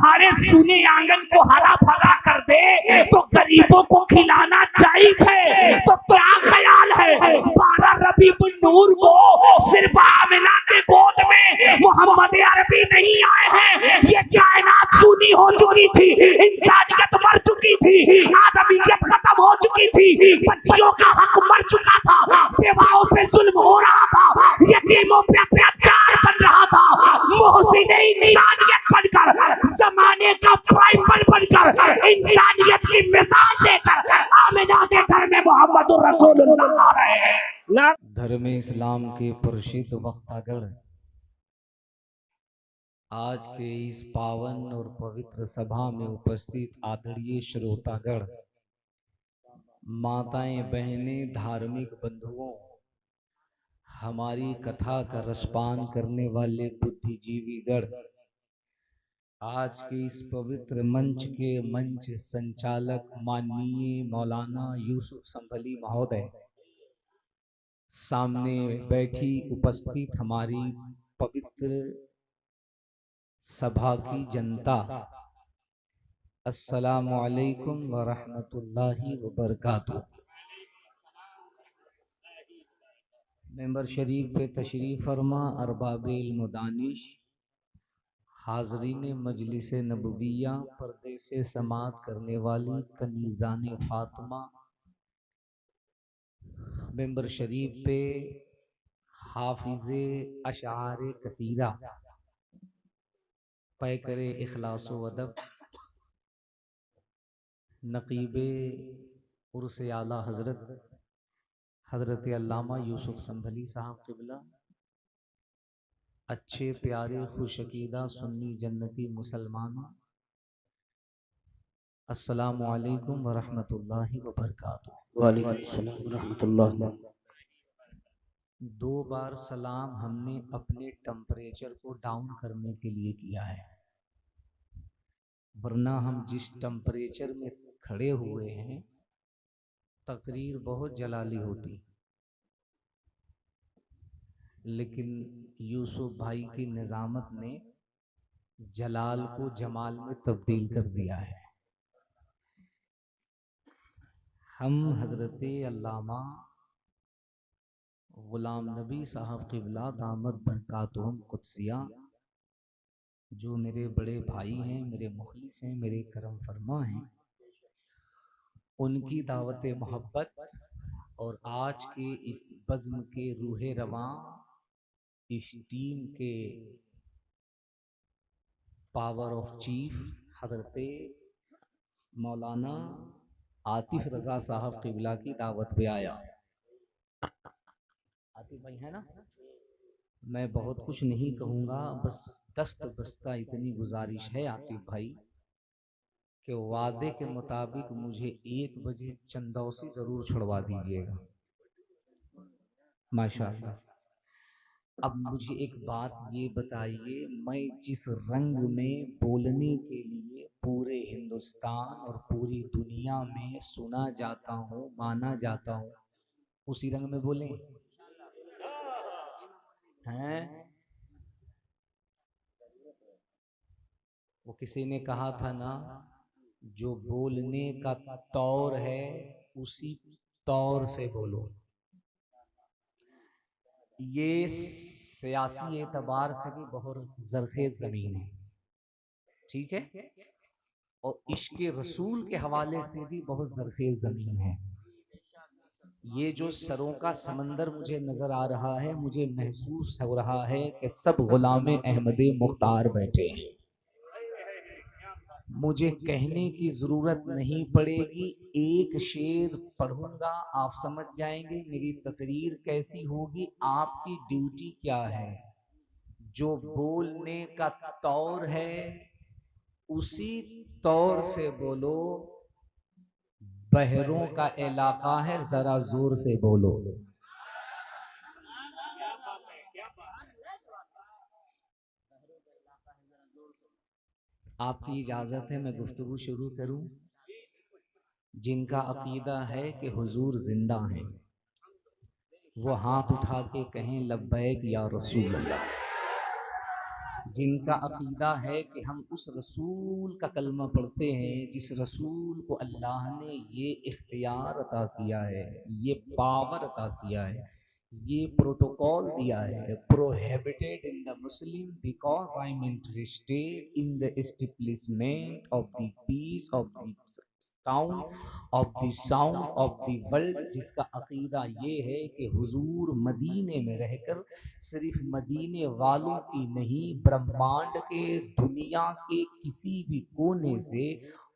तुम्हारे सूने आंगन को हरा भरा कर दे तो गरीबों को खिलाना जायज है। तो क्या ख्याल है 12 रबीउल नूर को सिर्फ आमिना के गोद में मोहम्मद अरबी नहीं आए हैं। ये कायनात सूनी हो चुकी थी, इंसानियत मर चुकी थी, आदमियत खत्म हो चुकी थी, बच्चियों का हक मर चुका था, बेवाओं पे जुल्म हो रहा था, यतीमों पे अत्याचार बन रहा था। मोहसिन इंसानियत बनकर, जमाने का बाइबल बनकर, इंसानियत की मिसाल देकर आमिना के घर में मोहम्मदुर रसूलुल्लाह आ रहे हैं। धर्म इस्लाम के प्रसिद्ध वक्तागण आज के इस पावन और पवित्र सभा में उपस्थित आदरणीय श्रोतागण, माताएं, बहनें, धार्मिक बंधुओं, हमारी कथा का रसपान करने वाले बुद्धिजीवीगण, आज के इस पवित्र मंच के मंच संचालक माननीय मौलाना यूसुफ संभली महोदय, सामने बैठी उपस्थित हमारी पवित्र सभा की जनता, अस्सलामु अलैकुम व रहमतुल्लाहि व बरकातुहू। मेंबर शरीफ पे तशरीफ फरमा, अरबाबिल मुदानिश, हाजरीन मजलिस नबविया, पर्दे से समात करने वाली कनीज़ान फातिमा, मेंबर शरीफ पे हाफिज़े अशार कसीरा, पैकरे इखलास व अदब, नकीबे उर्स आला हज़रत अल्लामा यूसुफ संभली साहब क़िबला, अच्छे प्यारे खुशकीदा सुन्नी जन्नती मुसलमान, अस्सलामु अलैकुम व रहमतुल्लाहि व बरकातुहू। वालेकुम अस्सलाम व रहमतुल्लाह। 2 बार सलाम हमने अपने टेम्परेचर को डाउन करने के लिए किया है, वरना हम जिस टेम्परेचर में खड़े हुए हैं तकरीर बहुत जलाली होती, लेकिन यूसुफ भाई की निज़ामत ने जलाल को जमाल में तब्दील कर दिया है। हम हज़रत अल्लामा गुलाम नबी साहब क़िबला दामत बरकातुहुम कुद्सिया, जो मेरे बड़े भाई हैं, मेरे मुखलिस हैं, मेरे करम फरमा हैं, उनकी दावत मोहब्बत और आज के इस बज़्म के रूहे रवां, इस टीम के पावर ऑफ चीफ हज़रत मौलाना आतिफ रज़ा साहब क़िबला की दावत पे आया। आतिफ भाई है ना, मैं बहुत कुछ नहीं कहूँगा, बस दस्त बस्ता इतनी गुजारिश है आतिफ भाई कि वादे के मुताबिक मुझे 1 बजे चंदौसी ज़रूर छुड़वा दीजिएगा, माशाअल्लाह। अब मुझे एक बात ये बताइए, मैं जिस रंग में बोलने के लिए पूरे हिंदुस्तान और पूरी दुनिया में सुना जाता हूँ, माना जाता हूँ, उसी रंग में बोलें हैं? वो किसी ने कहा था ना, जो बोलने का तौर है उसी तौर से बोलो। ये सियासी एतबार से भी बहुत ज़रख़ेज़ ज़मीन है, ठीक है, और इश्क़ रसूल के हवाले से भी बहुत ज़रख़ेज़ ज़मीन है। ये जो सरों का समंदर मुझे नज़र आ रहा है, मुझे महसूस हो रहा है कि सब ग़ुलाम अहमद मुख्तार बैठे हैं। मुझे कहने की ज़रूरत नहीं पड़ेगी, एक शेर पढ़ूंगा, आप समझ जाएंगे मेरी तकरीर कैसी होगी। आपकी ड्यूटी क्या है, जो बोलने का तौर है उसी तौर से बोलो। बहरों का इलाका है, ज़रा ज़ोर से बोलो। आपकी इजाज़त है मैं गुफ्तगू शुरू करूं। जिनका अकीदा है कि हुजूर जिंदा हैं, वो हाथ उठा के कहें लब्बैक या रसूल अल्लाह। जिनका अकीदा है कि हम उस रसूल का कलमा पढ़ते हैं जिस रसूल को अल्लाह ने ये इख्तियार अता किया है, ये पावर अता किया है, ये प्रोटोकॉल दिया है, prohibited in the Muslim because I am interested in the establishment of the peace of the town of the sound of the world, जिसका अकीदा ये है कि हुजूर मदीने में रहकर सिर्फ मदीने वालों की नहीं, ब्रह्मांड के दुनिया के किसी भी कोने से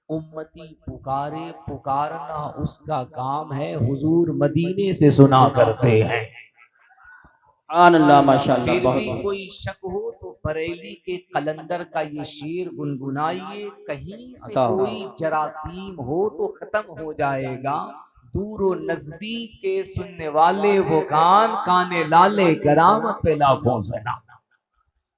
उम्मती पुकारे, पुकारना उसका काम है, हुजूर मदीने से सुना करते हैं। अल्लाह माशाअल्लाह। फिर बहुत भी बहुत कोई शक हो तो बरेली के कलंदर का ये शेर गुनगुनाइए, कहीं से अता। कोई जरासीम हो तो खत्म हो जाएगा, दूर और नजदीक के सुनने वाले वो कान, काने लाले करामत पे लाखों सना।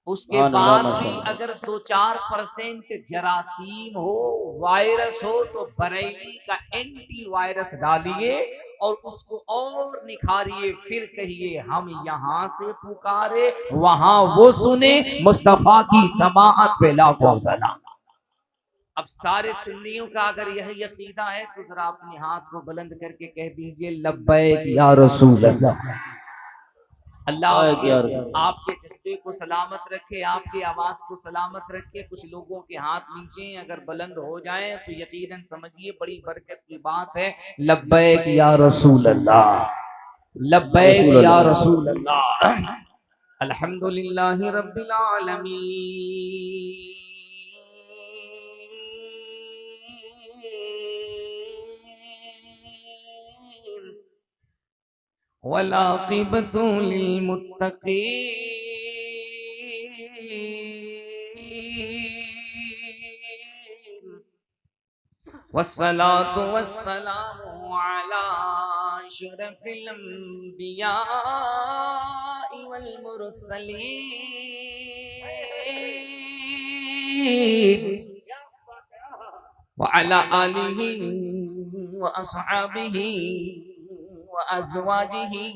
उसके अल्लाह बाद भी माशाअल्लाह। अगर 2-4% जरासीम हो, वायरस हो, तो बरेली का एंटी वायरस डालिए और उसको और निखारिए, फिर कहिए हम यहाँ से पुकारे वहां वो सुने, मुस्तफा की समाअत पे लाखों सलाम। अब सारे सुन्नियों का अगर यही अकीदा है तो जरा अपने हाथ को बुलंद करके कह दीजिए लब्बैक या रसूल अल्लाह। अल्लाह आपके जज्बे को सलामत रखे, आपकी आवाज को सलामत रखे। कुछ लोगों के हाथ नीचे अगर बुलंद हो जाए तो यकीनन समझिए बड़ी बरकत की बात है। लब्बैक या रसूल अल्लाह, लब्बैक या रसूल अल्लाह। अल्हम्दुलिल्लाहि रब्बिल आलमीन। वलाक़िबतु लिलमुत्तक़ीन वस्सलातु वस्सलामु अला अशरफिल अंबियाइ वल मुरसलीन व अला आलिहि व अस्हाबिहि व अज़वाजिहि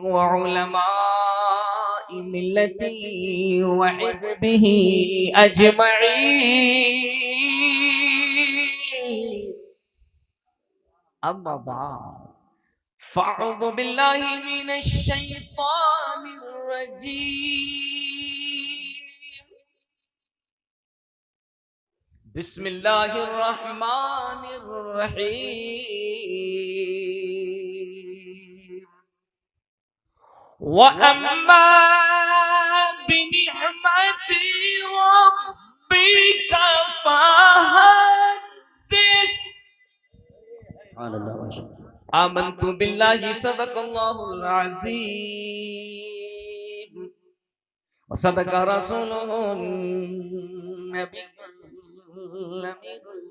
व उलमाइ मिल्लति व हिज़्बिहि अजमईन। अम्मा बाद फ़अऊज़ु बिल्लाहि मिनश शैतानिर रजीम। बिस्मिल्लाहिर रहमानिर रहीम। व अम्मा बिनिअमति रब्बिका फहद्दिस। अल्लाह माशाअल्लाह। आमन्तु बिल्लाहि सदक़ल्लाहुल अज़ीम व सदक़ रसूलुहुन नबियुल अमीनुल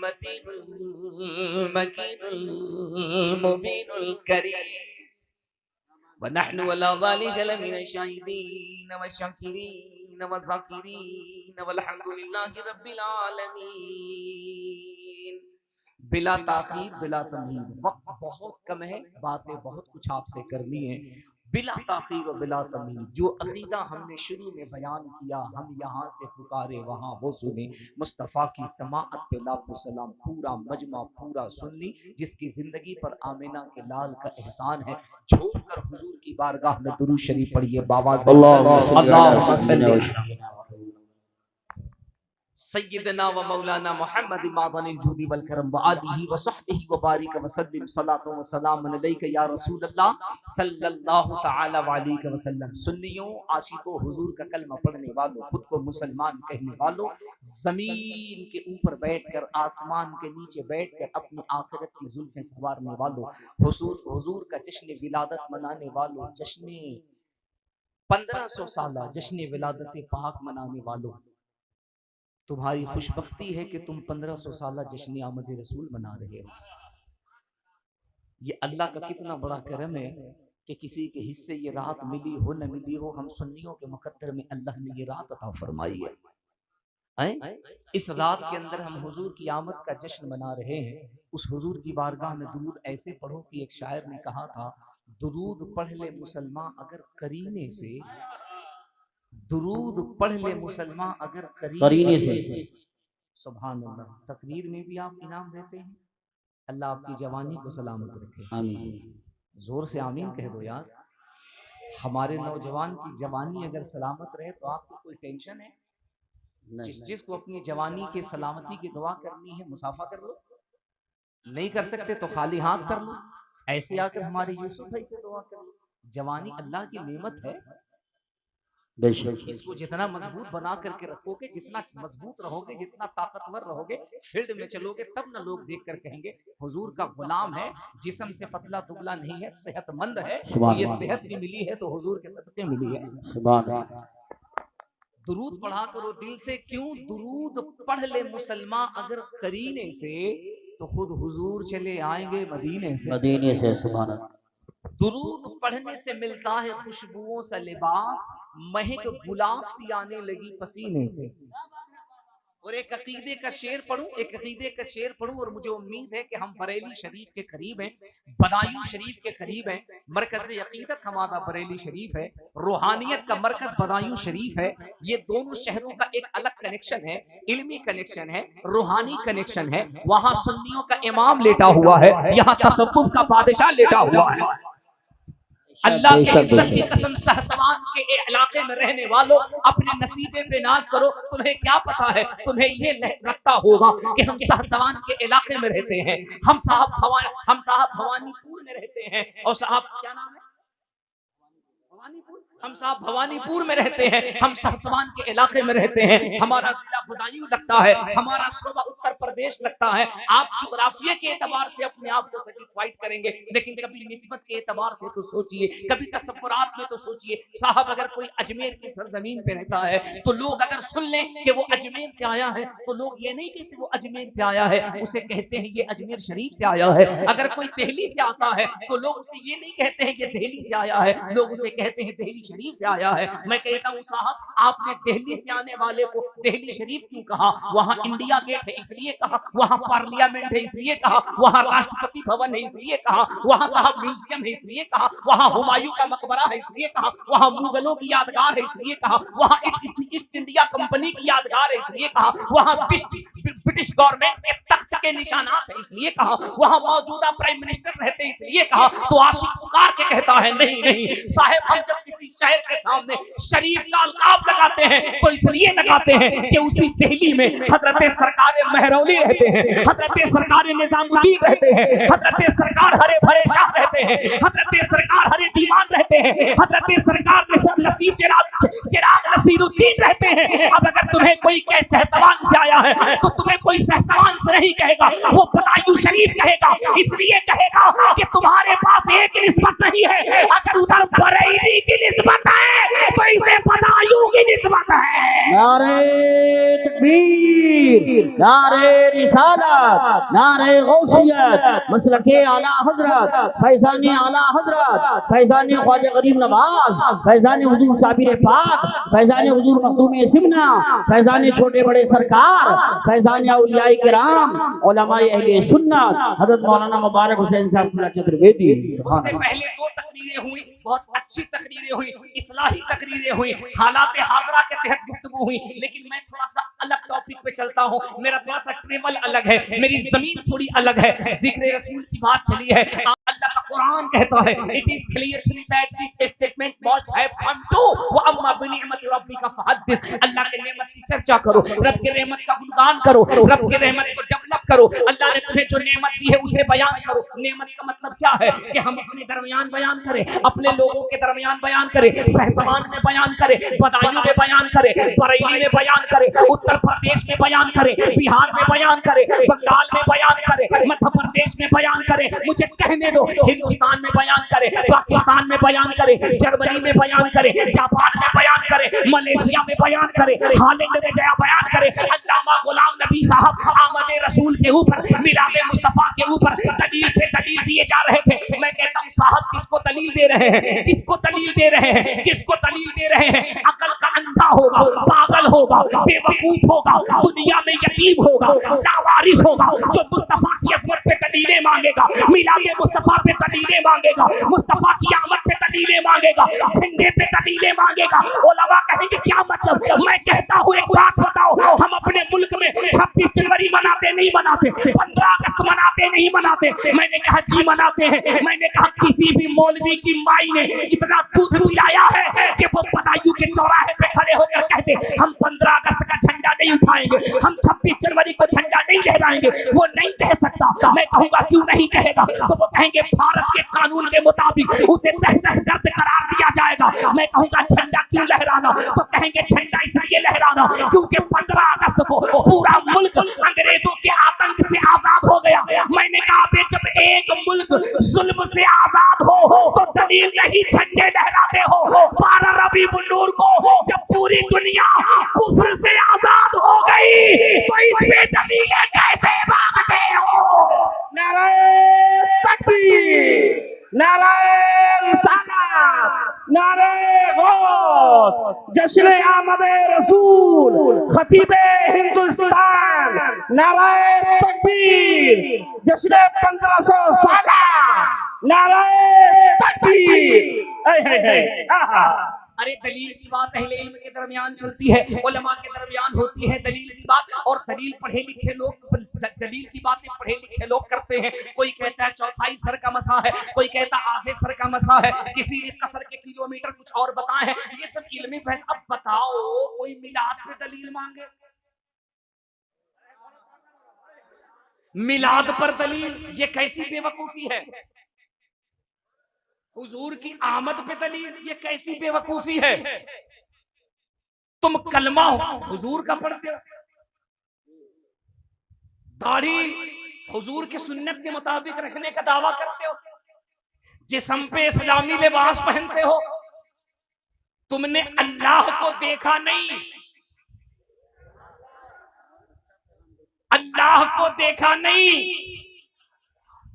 मतीनुल मकीनुल मुबीनुल करीम व नहनु अला ज़ालिका लमिनश शाहिदीन व शाकिरीन व ज़ाकिरीन वल्हम्दुलिल्लाहि रब्बिल आलमीन। बिला ताखीर बिला तमहीद, वक्त बहुत कम है, बातें बहुत कुछ आपसे करनी है। बिला ताखीर और बिला तमहीद जो अकीदा हमने शुरू में बयान किया, हम यहाँ से पुकारे वहाँ वो सुने, मुस्तफ़ा की समाअत पे लाखों सलाम। पूरा मजमा पूरा सुन्नी जिसकी जिंदगी पर आमिना के लाल का एहसान है, झूम कर हुजूर की बारगाह में दुरूद शरीफ पढ़िए बाबा। अल्लाहुम्मा सल्ली सय्यदना व मौलाना मुहम्मद मादनिल जूदी वल करम व आलिहि व सहबिहि व बारिक व सल्लिम सलातो व सलाम अलैका या रसूल अल्लाह सल्लल्लाहु तआला अलैहि वसल्लम। सुन्नियों, आशिकों, हुजूर का कलमा पढ़ने वालों, खुद को मुसलमान कहने वालों, जमीन के ऊपर बैठकर आसमान के नीचे बैठकर अपनी आखिरत की जुल्फें संवारने वालों, हुजूर का जश्न विलादत मनाने वालों, जश्न 1500 साला जश्न विलादत पाक मनाने वालों, तुम्हारी खुशबख्ती है कि तुम 1500 साला जश्न आमद रसूल मना रहे हो। ये अल्लाह का कितना बड़ा करम है कि किसी के हिस्से ये रात मिली हो न मिली हो, हम सुन्नियों के मुकद्दर में अल्लाह ने ये रात अता फरमाई है। इस रात के अंदर हम हुजूर की आमद का जश्न मना रहे हैं। उस हुजूर की बारगाह में दुरूद ऐसे पढ़ो कि एक शायर ने कहा था, दुरूद पढ़ ले मुसलमान अगर करीने से दुरूद पढ़ ले मुसलमान अगर करीने से। सुभान अल्लाह। तकरीर में भी आप इनाम देते हैं। अल्लाह आपकी जवानी को सलामत रखे। आमीन। जोर से आमीन कह दो यार। हमारे नौजवान की जवानी अगर सलामत रहे तो आपको कोई टेंशन है? जिसको अपनी जवानी के सलामती की दुआ करनी है मुसाफा कर लो, नहीं कर सकते तो खाली हाथ कर लो। ऐसे आकर हमारे यूसुफ भाई से दुआ कर लो। जवानी अल्लाह की नेमत है, इसको जितना मजबूत बना करके रखोगे, जितना मजबूत रहोगे, जितना ताकतवर रहोगे, फील्ड में चलोगे, तब ना लोग देख कर कहेंगे हुजूर का गुलाम है, जिस्म से पतला दुबला नहीं है, सेहतमंद है। ये सेहत भी मिली है तो हुजूर के सदके मिली है। सुभान अल्लाह। दुरूद पढ़ा करो दिल से। क्यों? दुरूद पढ़ ले मुसलमान अगर करीने से तो खुद हुजूर चले आएंगे मदीने से। मदीने से। सुभान अल्लाह। दुरूद पढ़ने से मिलता है खुशबुओं सा लिबास, महक गुलाब सी आने लगी पसीने से। और एक अकीदे का शेर पढ़ूं, और मुझे उम्मीद है कि हम बरेली शरीफ के करीब हैं, बदायूं शरीफ के करीब हैं। मरकज़ अकीदत हमारा बरेली शरीफ है, रूहानियत का मरकज बदायूं शरीफ है। ये दोनों शहरों का एक अलग कनेक्शन है, इल्मी कनेक्शन है, रूहानी कनेक्शन है। वहां सुन्नियों का इमाम लेटा हुआ है, यहाँ तसव्वुफ का बादशाह लेटा हुआ है। अल्लाह की इज्जत की कसम, सहसवान के इलाके में रहने वालों, अपने नसीबे पे नाज करो। तुम्हें क्या पता है, तुम्हें ये लगता होगा कि हम सहसवान के इलाके में रहते हैं, हम साहब भवानीपुर में रहते हैं। और साहब क्या नाम है? भवानीपुर। हम साहब भवानीपुर में रहते हैं, हम सहसवान के इलाके में रहते हैं। हमारा जिला बदायूं लगता है, हमारा सूबा उत्तर प्रदेश लगता है। आप ज्योग्राफिया के एतबार से अपने आप को सेटिस्फाइड करेंगे, लेकिन कभी निस्बत के एतबार से तो सोचिए, कभी तसव्वुरात में तो सोचिए। साहब अगर कोई अजमेर की सरजमीन पे रहता है तो लोग अगर सुन लें कि वो अजमेर से आया है तो लोग ये नहीं कहते वो अजमेर से आया है, उसे कहते हैं ये अजमेर शरीफ से आया है। अगर कोई दिल्ली से आता है तो लोग उसे ये नहीं कहते हैं कि दिल्ली से आया है, लोग उसे कहते हैं दिल्ली शरीफ से आया है। मैं कहता हूँ साहब आपने दिल्ली से आने वाले को दिल्ली शरीफ क्यों कहा? वहाँ इंडिया गेट है इसलिए कहा, वहाँ पार्लियामेंट है इसलिए कहा, वहाँ राष्ट्रपति भवन है इसलिए कहा, वहाँ साहब म्यूजियम है इसलिए कहा, वहाँ हुमायूं का मकबरा है इसलिए कहा, वहाँ मुगलों की यादगार है इसलिए कहा, वहाँ ईस्ट इंडिया कंपनी की यादगार है इसलिए कहा, वहाँ ब्रिटिश गवर्नमेंट के तख्त के निशानात है इसलिए कहा, वहाँ मौजूदा प्राइम मिनिस्टर रहते इसलिए कहा। तो आशिक पुकार के कहता है नहीं नहीं साहब, हम जब किसी शहर के सामने शरीफ का अलकाब लगाते हैं तो इसलिए लगाते हैं कि उसी दिल्ली में हजरत सरकार महरौली रहते हैं, हजरत सरकार निजामुद्दीन रहते हैं, हजरत सरकार हरे भरे शाह रहते हैं, हजरत सरकार हरे दीवान रहते हैं, हजरत सरकार नसीर चिराग नसीरुद्दीन रहते हैं। अब अगर तुम्हें कोई कहे सहसवान से आया है तो तुम्हें कोई सहसवान से नहीं कहेगा, वो बदायूं शरीफ कहेगा। इसलिए कहेगा कि तुम्हारे पास एक निस्बत नहीं है, अगर उधर बरेली की निस्बत है तो इसे बदायूं की निस्बत है। नारे तकबीर, नारे रिसालत, नारे गौसियत, मसलके आला हजरत, फैजानी आला हजरत, फैजानी ख्वाजा गरीब नवाज, फैजानी हुजूर साबिर पाक, फैजानी हुजूर मखदूम सिमना, फैजानी छोटे बड़े सरकार, फैजानी औलियाए किराम, उलमाए अहले सुन्नत, हजरत मौलाना मुबारक हुसैन साहब चतुर्वेदी। उससे पहले दो तकरीरें हुई, बहुत अच्छी तकरीरें हुई, इस्लाही तकरीरें हुई, हालात हाजरा के तहत गुफ्तगू हुई। लेकिन मैं थोड़ा सा अलग टॉपिक पे चलता हूँ, मेरा थोड़ा सा ट्रेवल अलग है, मेरी जमीन थोड़ी अलग है। जिक्र रसूल की बात चली है, अल्लाह का कुरान कहता है it is clear to me that this statement must have come to व अम्मा बिनिअमत रब्बिका फहद्दिस। अल्लाह के नेमत की चर्चा करो, रब के रहमत का गुणगान करो, रब के रहमत को डेवलप करो। अल्लाह ने तुम्हें जो नेमत दी है उसे बयान करो। नेमत का मतलब क्या है कि हम अपने दरमियान बयान करें, अपने लोगों के दरमियान बयान करें, सहसवान में बयान करें, बदायूं में बयान करें, बरेली में बयान करें, उत्तर प्रदेश में बयान करें, बिहार में बयान करें, बंगाल में बयान करें, मध्य प्रदेश में बयान करें, मुझे कहने दो, हिंदुस्तान में बयान करें, पाकिस्तान में बयान करें, जर्मनी में बयान करें, जापान में बयान करें, मलेशिया में बयान करें, हॉलैंड में जया बयान करें। अल्लामा गुलाम नबी साहब आमद रसूल के ऊपर, मिलाद मुस्तफा के ऊपर दलील पे दलील दिए जा रहे थे। मैं कहता हूँ साहब किसको दलील दे रहे हैं, किसको दलील दे रहे हैं, किसको दलील दे रहे हैं? अकल का अंधा होगा, पागल होगा, बेवकूफ होगा, दुनिया में यतीम होगा, लावारिस होगा, जो मुस्तफा की अजमत पे दलीलें मांगेगा, मिलाद मुस्तफा पे दलीलें मांगेगा, मुस्तफा की आमद पे दलीलें मांगेगा, झंडे पे दलीलें मांगेगा। उलमा कहेंगे क्या मतलब? मैं कहता हूँ एक बात बताओ, हम अपने मुल्क में 26 जनवरी मनाते नहीं मनाते, 15 अगस्त मनाते नहीं मनाते? मैंने कहा जी मनाते हैं। मैंने कहा किसी भी मौलवी की माई ने इतना दूध पिलाया है कि वो बदायूं के चौराहे पे खड़े होकर कहते हम 15 अगस्त का झंडा नहीं उठाएंगे, हम 26 जनवरी को झंडा नहीं लहराएंगे? वो नहीं कह सकता। मैं कहूंगा क्यों नहीं कहेगा? तो वो कहेंगे भारत के कानून के मुताबिक उसे दहशतगर्द करार दिया जाएगा। मैं कहूंगा झंडा क्यों लहराना? तो कहेंगे झंडा इसलिए लहराना क्योंकि 15 अगस्त को पूरा मुल्क अंग्रेजों के आतंक से आजाद हो गया। मैंने कहा बे जब एक मुल्क जुल्म से आजाद हो तो दलील नहीं झंडे लहराते हो। 12 रबी उन-नूर को जब पूरी दुनिया कुफ्र से आजाद हो गई तो इसमें दलीलें कैसे मांगते हो? नारे तकबीर, नारे रिसालत, नारे गौस, जश्न आमद रसूल, खतीबे हिंदुस्तान, नारे तकबीर, जश्न 1500 साल, नारे तकबीर। अरे दलील की बात अहले इल्म के दरमियान चलती है, उलमा के दरमियान होती है दलील की बात, और दलील पढ़े लिखे लोग दलील की बातें पढ़े लिखे लोग करते हैं। कोई कहता है चौथाई सर का मसा है, कोई कहता आधे सर का मसा है, किसी ने कसर के किलोमीटर कुछ और बताए हैं। ये सब इल्मी बहस। अब बताओ कोई मिलाद पे दलील मांगे, मिलाद पर दलील, ये कैसी बेवकूफी है? हुजूर की आमद पे दलील, ये कैसी बेवकूफी है? तुम कलमा हुजूर का पढ़ते हो, दाढ़ी हुजूर के सुन्नत के मुताबिक रखने का दावा करते हो, जिस्म पे इस्लामी लिबास पहनते हो। तुमने अल्लाह को देखा नहीं, अल्लाह को देखा नहीं।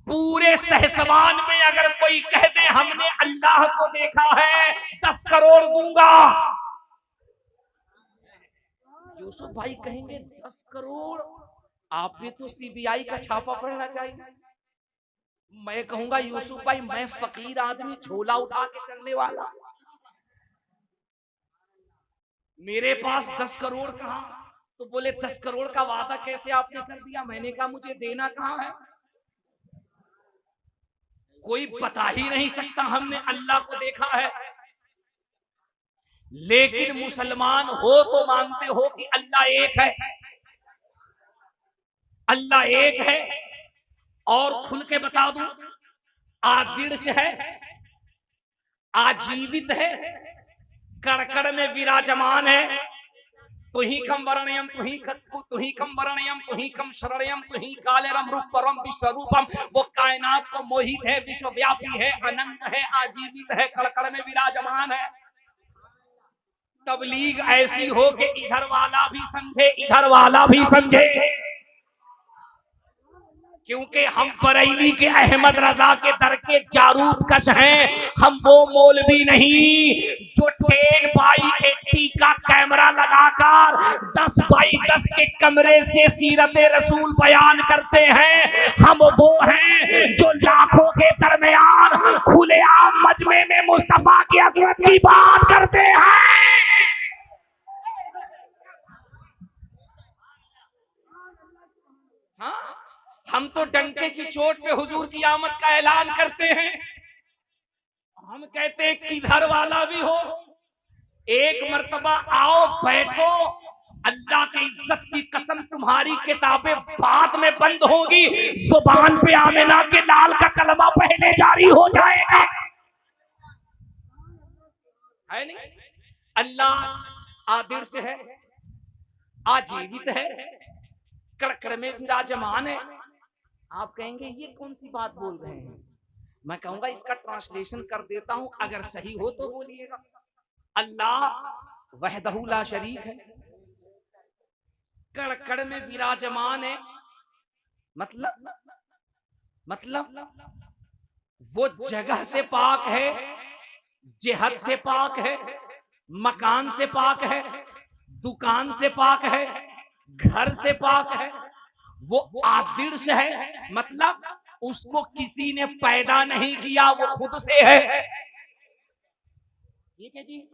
पूरे सहसवान में अगर कोई कह दे हमने अल्लाह को देखा है 10 करोड़ दूंगा। यूसुफ भाई कहेंगे 10 करोड़? आपने तो सीबीआई का छापा पड़ना चाहिए। मैं कहूंगा यूसुफ भाई मैं फकीर आदमी, झोला उठा के चलने वाला, मेरे पास 10 करोड़ कहां? तो बोले 10 करोड़ का वादा कैसे आपने कर दिया? मैंने कहा मुझे देना कहां है? कोई बता ही नहीं सकता हमने अल्लाह को देखा है। लेकिन मुसलमान हो तो मानते हो कि अल्लाह एक है, अल्लाह एक है। और खुल के बता दूं, आदिर्श है, आजीवित है, कड़कड़ में विराजमान है। तुही कम वर्णयम तुही कम वर्णयम तुही कम शरणयम तुही कालेरम रूपरम विश्वरूपम। वो कायनात को मोहित है, विश्वव्यापी है, अनंत है, आजीवित है, कड़कड़ में विराजमान है। तबलीग ऐसी हो कि इधर वाला भी समझे, इधर वाला भी समझे। क्योंकि हम बरेली के अहमद रजा के दर के जारूद कश हैं। हम वो मौलवी नहीं जो 10x80 का कैमरा लगाकर 10x10 के कमरे से सीरत रसूल बयान करते हैं। हम वो हैं जो लाखों के दरमियान खुलेआम मजमे में मुस्तफा की अजमत की बात करते हैं। हाँ? हम तो डंके की चोट पे हुजूर की आमद का ऐलान करते हैं। हम कहते हैं किधर वाला भी हो, एक मर्तबा आओ बैठो, अल्लाह की इज्जत की कसम तुम्हारी किताबें बाद में बंद होगी, जुबान पे आमिना के लाल का कलमा पहले जारी हो जाएगा। है नहीं? अल्लाह आदिर्श है, आजीवित है, कड़कड़ में विराजमान है। आप कहेंगे ये कौन सी बात बोल रहे हैं? मैं कहूंगा इसका ट्रांसलेशन कर देता हूं, अगर सही हो तो बोलिएगा। अल्लाह वहदहू ला शरीक है, कड़ में विराजमान है। मतलब वो जगह से पाक है, जिहत से पाक है, मकान से पाक है, दुकान से पाक है, घर से पाक है। वो आदिर्श है, मतलब उसको किसी ने पैदा नहीं किया, वो खुद से है। ठीक है जी।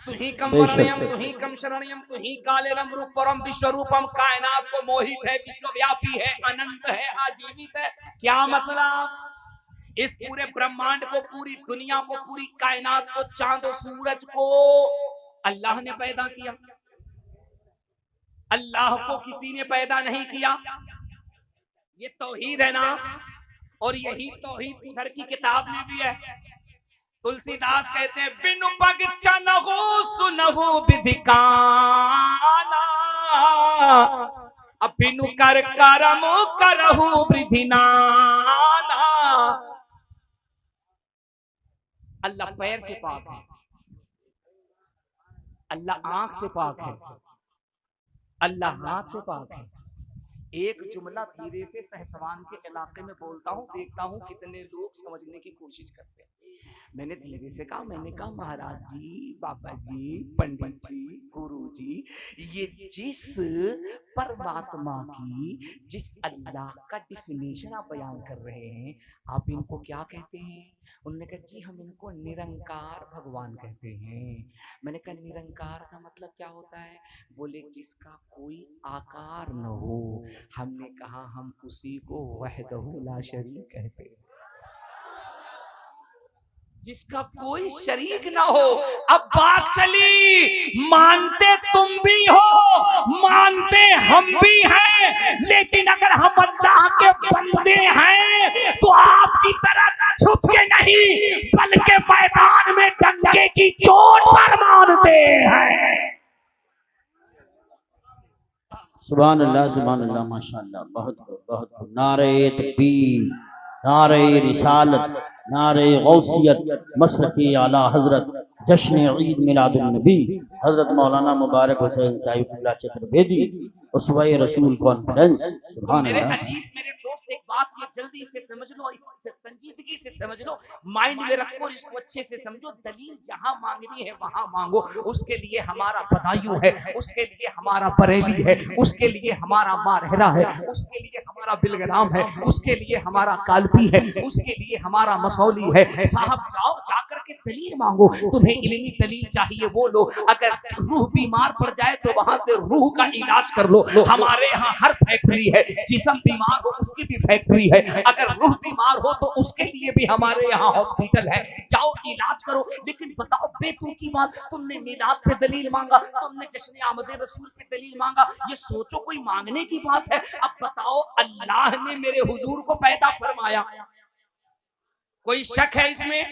तुही कम वर्णयम, तुही कम शरणयम, तुही कालेरम रूपरम विश्वरूपम। कायनात को मोहित है, विश्वव्यापी है, अनंत है, आजीवित है। क्या मतलब? इस पूरे ब्रह्मांड को, पूरी दुनिया को, पूरी कायनात को, चांद और सूरज को अल्लाह ने पैदा किया। अल्लाह को किसी ने पैदा नहीं किया। ये तौहीद है ना, और यही तौहीद उधर की किताब में भी है। तुलसीदास कहते हैं बिनु बगचा नहु सुनहु विधिकाना, अब बिनु कर करम करहु वृधिनाना। अल्लाह पैर से पाक है, अल्लाह आंख से पाक है, अल्लाह हाथ से पाक है। एक जुमला धीरे से सहसवान के इलाके में बोलता हूँ, देखता हूँ कितने लोग समझने की कोशिश करते हैं। मैंने धीरे से कहा, मैंने कहा महाराज जी, बाबा जी, पंडित जी, गुरु जी, ये जिस परमात्मा की, जिस अल्लाह का डिफिनेशन आप बयान कर रहे हैं, आप इनको क्या कहते हैं? उन्होंने कहा जी हम इनको निरंकार भगवान कहते हैं। मैंने कहा निरंकार का मतलब क्या होता है? बोले जिसका कोई आकार न हो। हमने कहा हम उसी को वहदहू ला शरीक कहते हैं, जिसका कोई शरीक ना हो। अब बात चली, मानते तुम भी हो, मानते हम भी हैं, लेकिन अगर हम अल्लाह के बंदे हैं तो आपकी तरह छुप के नहीं, बल्कि मैदान में डंके की चोट पर मानते हैं। सुभान अल्लाह, माशाअल्लाह, बहुत नारे तकबीर, नारे रिसालत, नारे गौसियत, मसलकी आला हजरत, जश्न ईद मिलादुन नबी हजरत मौलाना मुबारक हुसैन साहिब चतुर्वेदी, उसवाए रसूल कॉन्फ्रेंस। सुभान अल्लाह। मेरे दोस्त एक बात ये जल्दी से समझ लो, इस संजीदगी से समझ लो, माइंड में रखो, इसको अच्छे से समझो। दलील जहां मांगनी है वहां मांगो। उसके लिए हमारा बदायूं है, उसके लिए हमारा बरेली है, उसके लिए हमारा मारहरा है, उसके लिए हमारा बिलग्राम है, उसके लिए हमारा कालपी है, उसके लिए हमारा मसौली है। साहब जाओ, जाकर के दलील मांगो। तुम्हें इल्मी दलील चाहिए वो लो। अगर रूह बीमार पड़ जाए तो वहां से रूह का इलाज कर लो। हमारे यहाँ हर फैक्ट्री है, जिस्म बीमार हो उसकी भी फैक्ट्री है, अगर रूह बीमार हो तो उसके लिए भी हमारे यहाँ हॉस्पिटल है। जाओ इलाज करो। लेकिन बताओ बेतुकी बात, तुमने मिलाद पे दलील मांगा, तुमने जश्न आमद रसूल पे दलील मांगा, ये सोचो कोई मांगने की बात है? अब बताओ अल्लाह ने मेरे हुजूर को पैदा फरमाया, कोई शक है इसमें?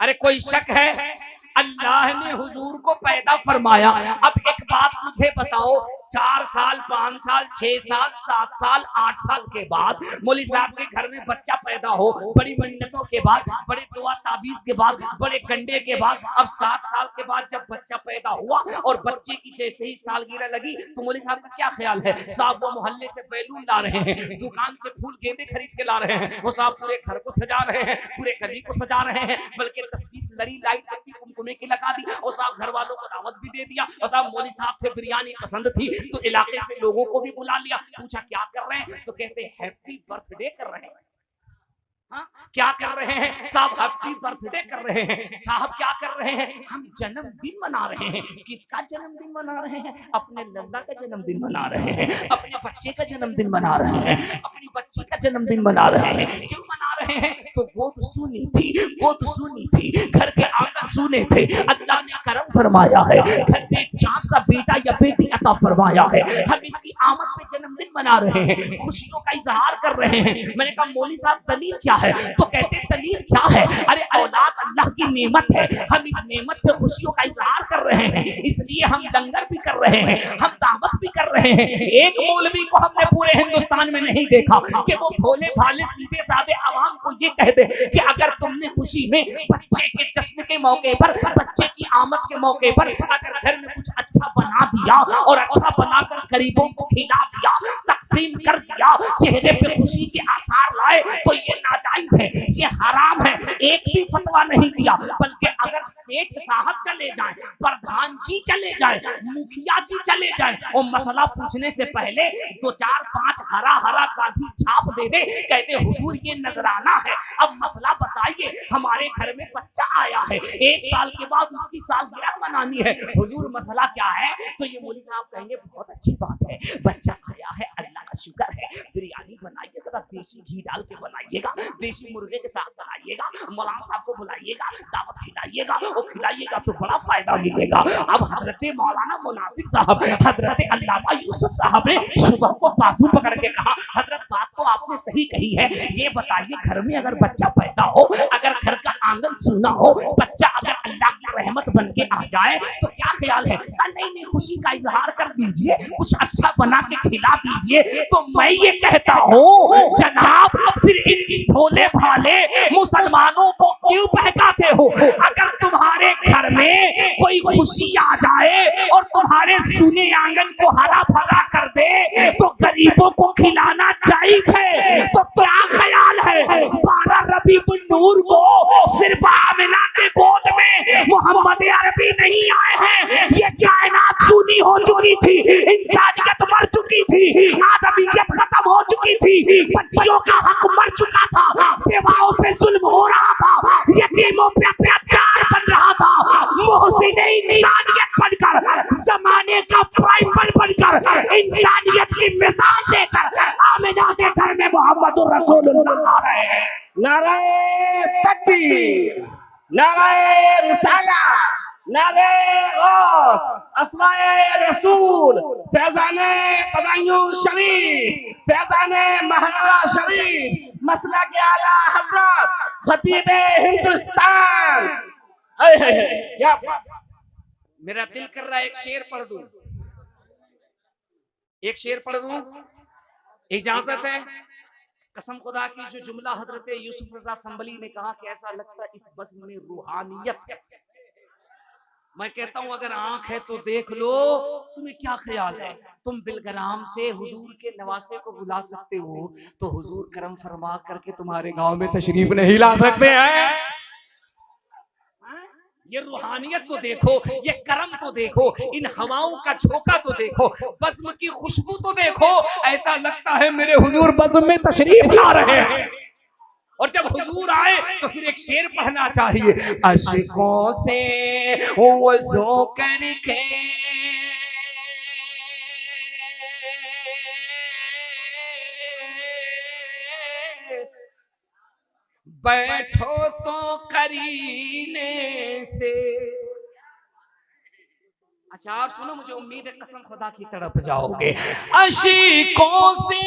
अरे कोई शक है? अल्लाह ने हुजूर को पैदा फरमाया। अब एक बात मुझे बताओ, 4 साल, 5 साल, 6 साल, 7 साल, 8 साल के बाद मौली साहब के घर में बच्चा पैदा हो, बड़ी मन्नतों के बाद, बड़े दुआ ताबीज के बाद, बड़े गंडे के बाद, अब 7 साल के बाद जब बच्चा पैदा हुआ और बच्चे की जैसे ही सालगिरह लगी तो मौली साहब का क्या ख्याल है? साहब वो मोहल्ले से बैलून ला रहे हैं, दुकान से फूल गेंदे खरीद के ला रहे हैं, वो साहब पूरे घर को सजा रहे हैं, पूरे गली को सजा रहे हैं, बल्कि तस्बीह लड़ी लाइट कुमकुमे की लगा दी, और साहब घर वालों को दावत भी दे दिया, और साहब मौली साहब थे बिरयानी पसंद थी तो इलाके से लोगों को भी बुला लिया। पूछा क्या कर रहे हैं? तो कहते हैं हैप्पी बर्थडे कर रहे हैं। हाँ? क्या कर रहे हैं? साहब हैप्पी बर्थडे कर रहे हैं। साहब क्या कर रहे हैं? हम जन्मदिन मना रहे हैं। किसका जन्मदिन मना रहे हैं? अपने लल्ला का जन्मदिन मना रहे हैं, अपने बच्चे का जन्मदिन मना रहे हैं, अपनी बच्ची का जन्मदिन मना रहे हैं। क्यों मना रहे हैं? तो गोद सूनी थी, गोद सूनी थी, घर के आंगन सूने थे, अल्लाह ने करम फरमाया है, घर में एक चांद सा बेटा या बेटी अता फरमाया है, हम इसकी आमद पे जन्मदिन मना रहे हैं, खुशियों का इजहार कर रहे हैं। मैंने कहा मौली साहब दलील क्या है? तो कहते दलील क्या है? अरे औलाद अल्लाह की नेमत है, हम इस नेमत पे खुशियों का इजहार कर रहे हैं, इसलिए हम लंगर भी कर रहे हैं, हम दावत भी कर रहे हैं। एक मौलवी को हमने पूरे हिंदुस्तान में नहीं देखा कि वो भोले भाले सीधे साधे आवाम को ये कह दे कि अगर तुमने खुशी में बच्चे के जश्न के मौके पर, बच्चे की आमद के मौके पर अगर घर में कुछ अच्छा बना दिया और अच्छा बनाकर गरीबों को खिला दिया, तकसीम कर दिया, चेहरे पे खुशी के आसार लाए, तो ये नाजायज है, ये हराम है। एक भी फतवा नहीं दिया, बल्कि अगर सेठ साहब चले जाएं, प्रधान जी चले जाएं, मुखिया जी चले जाएं और मसला पूछने से पहले 2-4-5 हरा हरा गांधी छाप दे दे, कहते हुजूर ये नजराना है, अब मसला बताइए, हमारे घर में बच्चा आया है, 1 साल के बाद उसकी सालगिरह मनानी है, हुजूर मसला क्या है? तो ये मौलवी साहब कहेंगे बहुत अच्छी बात है, बच्चा आया है, अल्लाह का शुक्र है, बिरयानी बनाइए, जरा देसी घी डाल के बनाइएगा, देसी मुर्गे के साथ बनाइएगा, मौलाना साहब को बुलाइएगा, दावत खिलाइएगा और खिलाइएगा तो बड़ा फायदा मिलेगा। अब हजरत मौलाना मुनासिर साहब, हजरत अल्लामा यूसुफ साहब ने सुबह को बाजू पकड़ के कहा, हजरत बात तो आपने सही कही है, ये बताइए घर में अगर बच्चा पैदा हो, अगर घर का आंगन सूना हो, बच्चा अगर अल्लाह की रहमत बन के आ जाए तो क्या ख्याल है? नहीं नहीं, खुशी का इजहार कर दीजिए, कुछ अच्छा बना के खिला दीजिए। तो मैं ये कहता हूँ जनाब, फिर इन भोले भाले मुसलमानों को क्यों बहकाते हो? अगर तुम्हारे घर में कोई खुशी आ जाए और तुम्हारे सूने आंगन को हरा भरा कर दे तो गरीबों को खिलाना जायज है, तो क्या ख्याल है 12 रबीउल नूर को सिर्फ आमिना के गोद में मोहम्मद अरबी नहीं आए हैं, ये कायनात सुनी हो चुकी थी, इंसानियत मर चुकी थी, आदमियत खत्म हो चुकी थी, बच्चियों का हक मर चुका था, बेवाओं पे जुल्म हो रहा था, यतीमों पे अत्याचार बन रहा था, मोहसिन इंसानियत बनकर, जमाने का प्राइमर बनकर, इंसानियत की मिसाल देकर आमिना के घर में मोहम्मदुर रसूलुल्लाह आ रहे हैं। नारे तकबीर, नारे रिसाला, नारे गौस, अस्माए रसूल, फैजाने बदायूं शरीफ, फैजाने महला शरीफ, मसला के आला हजरत, खतीबे हिंदुस्तान। क्या मेरा दिल कर रहा है एक शेर पढ़ दूं, एक शेर पढ़ दूं, इजाजत है? कसम खुदा की, जो जुमला हजरत यूसुफ रजा संभली ने कहा कि ऐसा लगता है इस बज़्म में रूहानियत है, मैं कहता हूं अगर आंख है तो देख लो। तुम्हें क्या ख्याल है, तुम बिलगराम से हुजूर के नवासे को बुला सकते हो, तो हुजूर करम फरमा करके तुम्हारे गांव में तशरीफ नहीं ला सकते हैं? ये रूहानियत तो देखो, ये करम तो देखो, इन हवाओं का झोंका तो देखो, बज़्म की खुशबू तो देखो, ऐसा लगता है मेरे हुजूर बज़्म में तशरीफ ला रहे हैं। और जब हुजूर आए तो फिर एक शेर पढ़ना चाहिए, अश्कों से वज़ू करके बैठो तो करीने से। अच्छा आप सुनो, मुझे उम्मीद है कसम खुदा की तड़प जाओगे। अशीकों से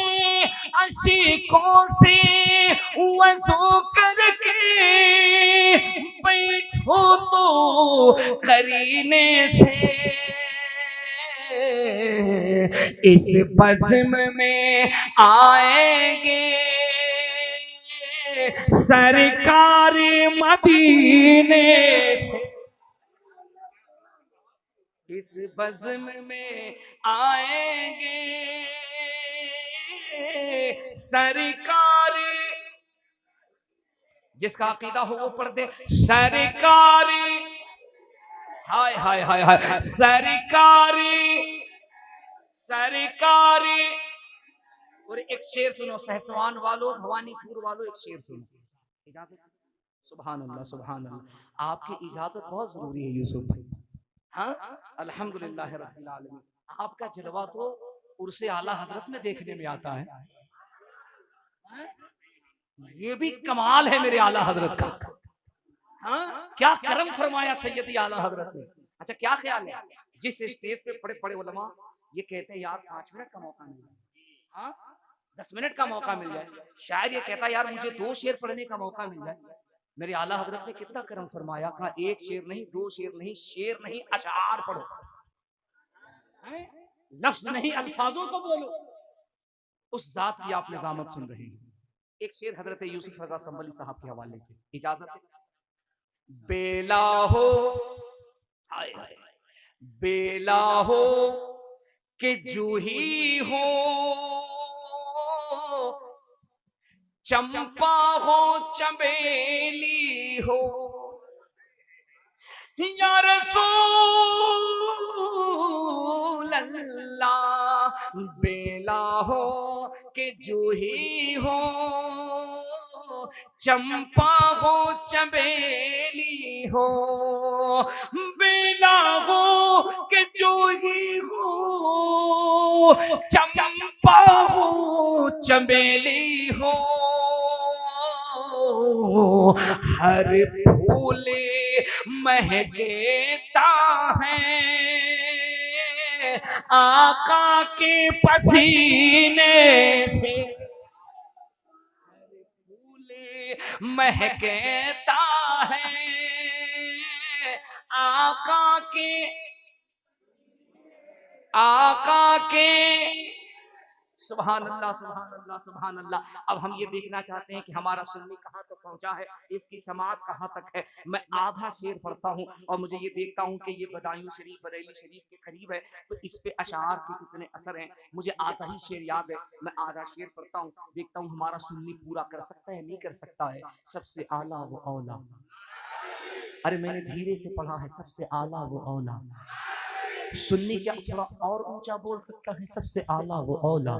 वज़ू करके बैठो तो करीने से, इस बज़्म में आएंगे सरकार मदीने से, इस बज़्म में आएंगे सरकार, जिसका अकीदा हो वो पढ़ दे, सरकारी, हाय हाय हाय हाय, सरकारी सरकारी। और एक शेर सुनो सहसवान वालों, भवानीपुर वालों, एक शेर सुनो, इजाजत? सुभान अल्लाह सुभान अल्लाह, आपकी इजाजत बहुत जरूरी है यूसुफ भाई। हाँ, अल्हम्दुलिल्लाह रब्बिल आलमीन। आपका जलवा तो उर्से आला हजरत में देखने में आता है, ये भी कमाल है मेरे आला हजरत का। हाँ, क्या करम फरमाया सैयदी आला हजरत ने। अच्छा क्या ख्याल है, जिस स्टेज पे बड़े बड़े उलमा ये कहते हैं यार 5 मिनट का मौका मिल जाए, हाँ 10 मिनट का मौका मिल जाए, शायद ये कहता है यार मुझे 2 शेर पढ़ने का मौका मिल जाए। मेरे आला हजरत ने कितना करम फरमाया, कहा 1 शेर नहीं, 2 शेर नहीं, शेर नहीं अशआर पढ़ो, लफ्ज नहीं अल्फाजों को बोलो। उस जात की आप निजामत सुन रहे हैं। एक शेर हजरत यूसुफ रजा संभली साहब के हवाले से, इजाजत है। बेला हो, हाय हाय, बेला हो कि जूही हो, चंपा हो चमेली हो, या रसूल अल्लाह, बेला हो कि जूही हो, चंपा हो चमेली हो, बेला हो कि जूही हो, चंपा हो चमेली हो, हर फूल महकेता है आका के पसीने से, हर फूल महकेता है आका के सुभान अल्लाह सुभान अल्लाह सुभान अल्लाह। अब हम ये देखना चाहते हैं कि हमारा सुन्नी कहाँ तक पहुंचा है, इसकी समात कहाँ तक है। मैं आधा शेर पढ़ता हूँ और मुझे ये देखता हूँ कि ये बदायूं शरीफ बरेली शरीफ के करीब है, तो इस पे अशार के कितने असर हैं। मुझे आधा ही शेर याद है, मैं आधा शेर पढ़ता हूँ, देखता हूँ हमारा सुन्नी पूरा कर सकता है नहीं कर सकता है। सबसे आला वो औला, अरे मैंने धीरे से पढ़ा है, सबसे आला वो औला। सुन्नी क्या थोड़ा और ऊंचा बोल सकता है, सबसे आला वो औला।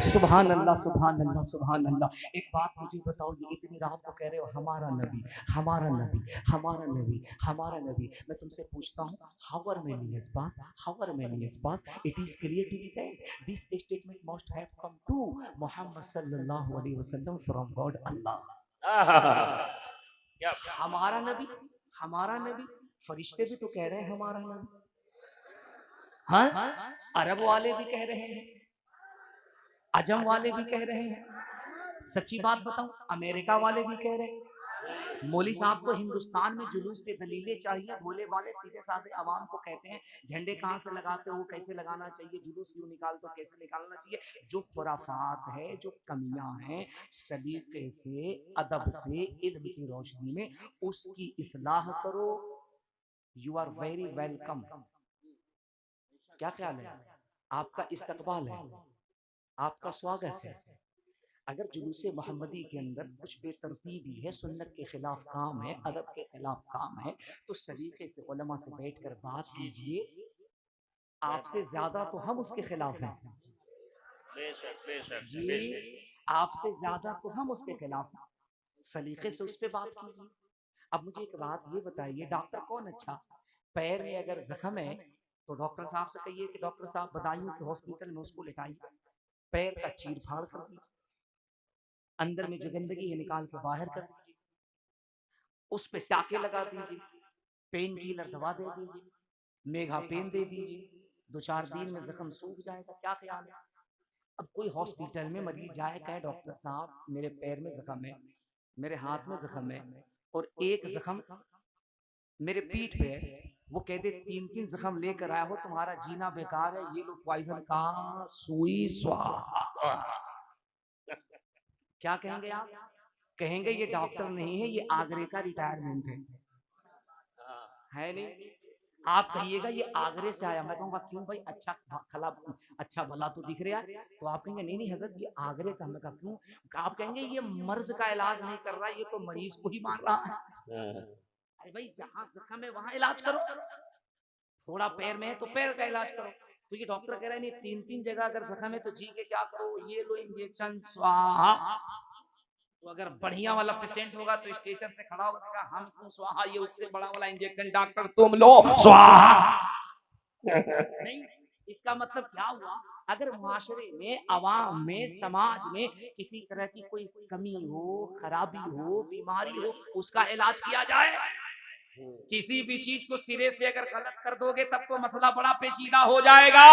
सुभान अल्लाह सुभान अल्लाह सुभान अल्लाह। एक बात मुझे बताओ, ये इतनी रात को कह रहे हो हमारा नबी हमारा नबी हमारा नबी हमारा नबी, मैं तुमसे पूछता हूँ, however many years pass, it is clear to me that this statement must have come to Muhammad sallallahu alaihi wasallam from God Allah। हमारा नबी, फरिश्ते भी तो कह रहे हैं हमारा नबी, हाँ, अरब वाले भी कह रहे हैं, अजम वाले भी कह रहे हैं, सच्ची बात बताऊं अमेरिका वाले भी कह रहे हैं। मौली साहब को हिंदुस्तान में जुलूस पे दलीलें चाहिए, भोले वाले सीधे साधे आवाम को कहते हैं झंडे कहाँ से लगाते हो, कैसे लगाना चाहिए, जुलूस क्यों निकालते हो, कैसे निकालना चाहिए। जो खुराफात है, जो कमियां हैं, सलीके से अदब से इल्म की रोशनी में उसकी इस्लाह करो। You are very welcome. क्या ख्याल है, आपका इस्तकबाल है, आपका स्वागत है। अगर जुलूसे मोहम्मदी के अंदर कुछ बेतरतीबी है, सुन्नत के खिलाफ काम है, अदब के खिलाफ काम है, तो सलीके से उलमा से बैठकर बात कीजिए। आपसे ज्यादा तो हम उसके खिलाफ हैं, बेशक जी आपसे ज्यादा तो हम उसके खिलाफ हैं, सलीके से उस पर बात कीजिए। अब मुझे एक बात ये बताइए, डॉक्टर कौन अच्छा, पैर में अगर जख्म है तो डॉक्टर साहब से कहिए कि डॉक्टर साहब बदायूं के हॉस्पिटल में उसको लेटाइए, पैर का चीर फाड़ कर दीजिए, अंदर में जो गंदगी है निकाल के बाहर कर दीजिए, उस पे टाके लगा दीजिए, पेन किलर दवा दे दीजिए, मेघा पेन दे दीजिए, 2-4 दिन में जख्म सूख जाएगा। क्या ख्याल है? अब कोई हॉस्पिटल में मरीज जाए, कहे डॉक्टर साहब मेरे पैर में जख्म है, मेरे हाथ में जख्म है और एक जख्म मेरे पीठ पे है, वो कहते 3-3 जख्म लेकर आया हो, तुम्हारा जीना बेकार है, ये लो पॉइजन का सुई स्वाहा। क्या कहेंगे आप? कहेंगे ये डॉक्टर नहीं है, ये आगरे का रिटायरमेंट है नहीं। आप कहिएगा ये आगरे से आया, मैं कहूँगा क्यों भाई, अच्छा भला तो दिख रहा है, तो आप कहेंगे नहीं नहीं हजरत ये आगरे का। मैं कहा क्यों? आप कहेंगे ये मर्ज का इलाज नहीं कर रहा, ये तो मरीज को ही मार रहा है। अरे भाई जहाँ जख्म है वहां इलाज करो, थोड़ा पैर में है तो पैर का इलाज करो। तो ये डॉक्टर कह रहा है नहीं 3-3 जगह अगर जख्म है तो जी के क्या करो, ये लो इंजेक्शन स्वाहा। तो अगर बढ़िया वाला पेशेंट होगा तो स्ट्रेचर से खड़ा होगा, हम क्यों स्वाहा, ये उससे बड़ा वाला इंजेक्शन डॉक्टर तुम लो स्वाहा। नहीं, इसका मतलब क्या हुआ, अगर माशरे में, अवाम में, समाज में किसी तरह की कोई कमी हो, खराबी हो, बीमारी हो, उसका इलाज किया जाए। किसी भी चीज को सिरे से अगर गलत कर दोगे तब तो मसला बड़ा पेचीदा हो जाएगा।